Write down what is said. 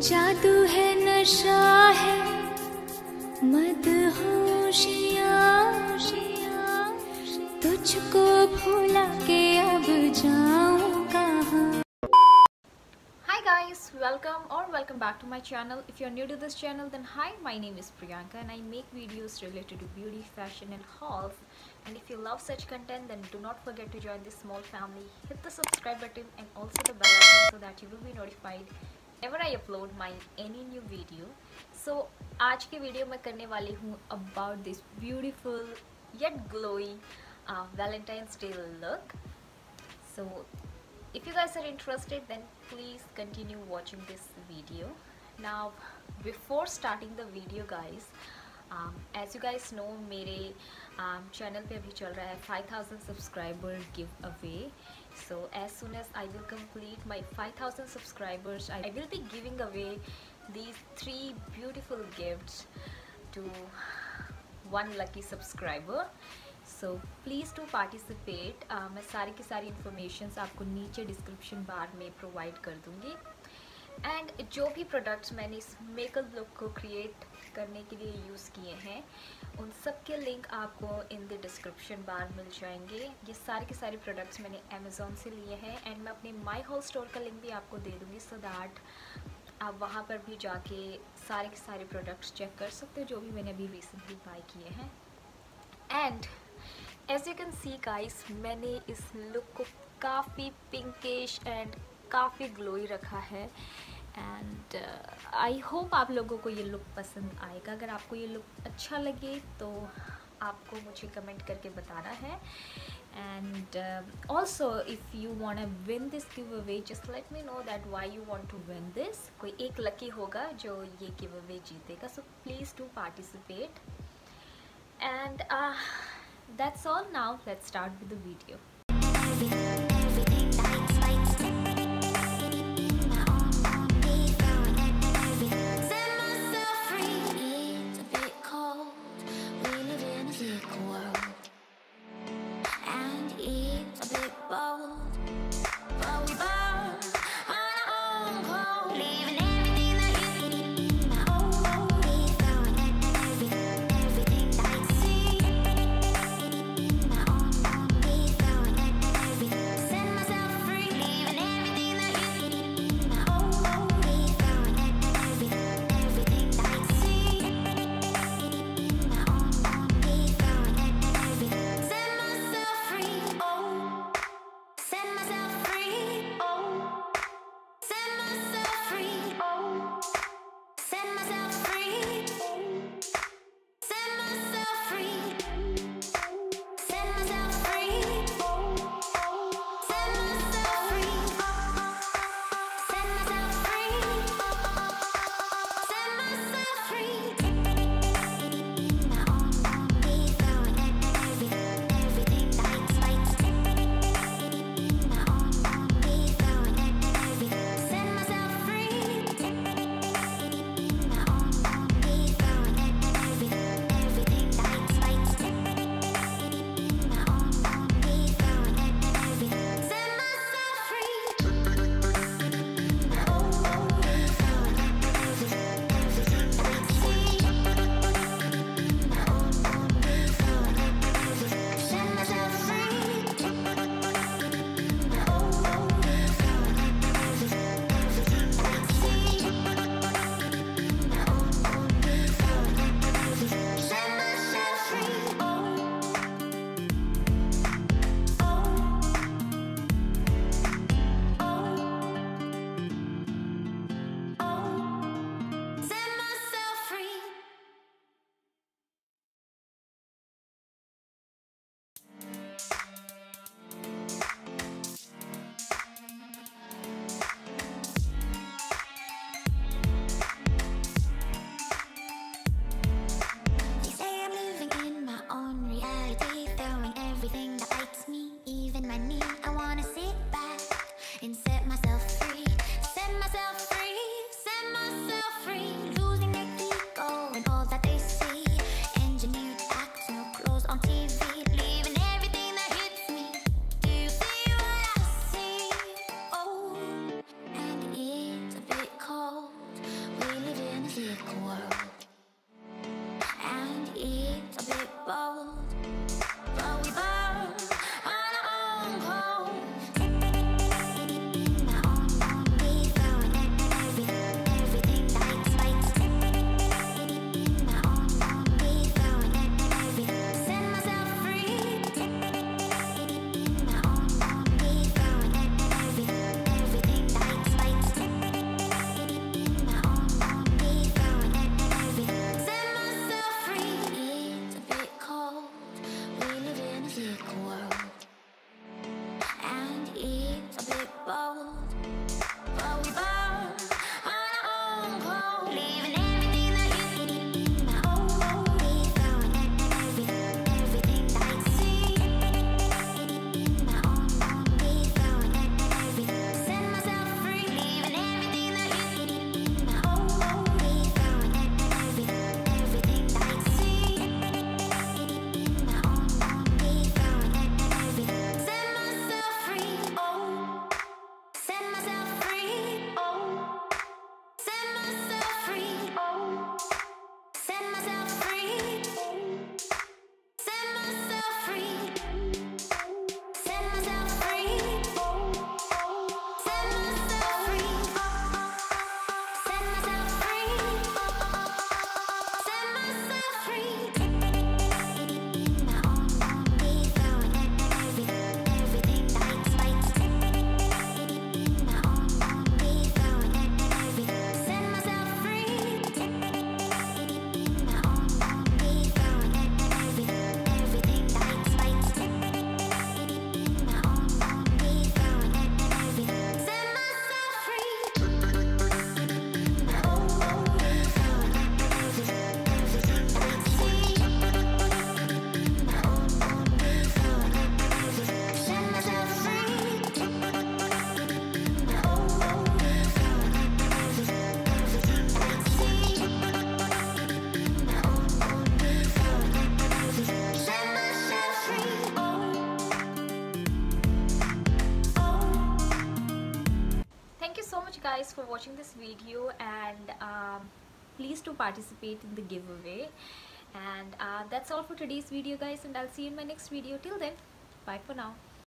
जादू है नशा है मदहोशियाँ तुझको भुला के अब जाऊँ कहाँ. Hi guys, welcome back to my channel. If you're new to this channel, then hi, my name is Priyanka and I make videos related to beauty, fashion and hauls. And if you love such content, then do not forget to join this small family. Hit the subscribe button and also the bell icon so that you will be notified whenever I upload my any new video. So आज की video मैं करने वाली हूँ about this beautiful yet glowy Valentine's Day look. So if you guys are interested, then please continue watching this video. Now before starting the video guys, as you guys know मेरे channel पे अभी चल रहा है 5000 subscriber giveaway. So as soon as I will complete my 5000 subscribers, I will be giving away these 3 beautiful gifts to one lucky subscriber. So please do participate. मैं सारी की सारी informations आपको नीचे description bar में provide कर दूँगी. And जो भी products मैंने इस मेकअप लुक को create करने के लिए यूज़ किए हैं, उन सब के लिंक आपको in the description bar मिल जाएंगे. ये सारे के सारे products मैंने Amazon से लिए हैं and मैं अपने My Haul Store का लिंक भी आपको दे दूँगी so that आप वहाँ पर भी जाके सारे के सारे products check कर सकते हो जो भी मैंने अभी recently buy किए हैं. And as you can see guys, मैंने इस लुक को काफ़ी पिंकिश एंड काफ़ी ग्लोई रखा है एंड आई होप आप लोगों को ये लुक पसंद आएगा. अगर आपको ये लुक अच्छा लगे तो आपको मुझे कमेंट करके बताना है. And also if you want to win this giveaway, just let me know that why you want to win this. कोई एक लकी होगा जो ये गिव अवे जीतेगा. So please do participate and that's all. Now let's start with the video. bit bold, but we both on our own code, leaving everything that you need. My own, we found everything that I see. My own, we found everything. Set myself free, leaving everything that you need. My own, we found everything that I see. My own, we found everything. Set myself free, oh. Set myself free, oh. Set myself free, oh. Set myself free, set myself free, set myself free, set myself free, set myself free, set myself free. My own, we found everything that I my own, we found everything. Set myself free. My own, we found everything that I my own, we found everything. Set myself free. My own, we found everything that I see. My own, we found everything. Set myself free. My own, we found everything that I see. My own, we found everything. Set myself free. Thank you so much guys for watching this video, and please do participate in the giveaway. And that's all for today's video guys, and I'll see you in my next video. Till then, bye for now.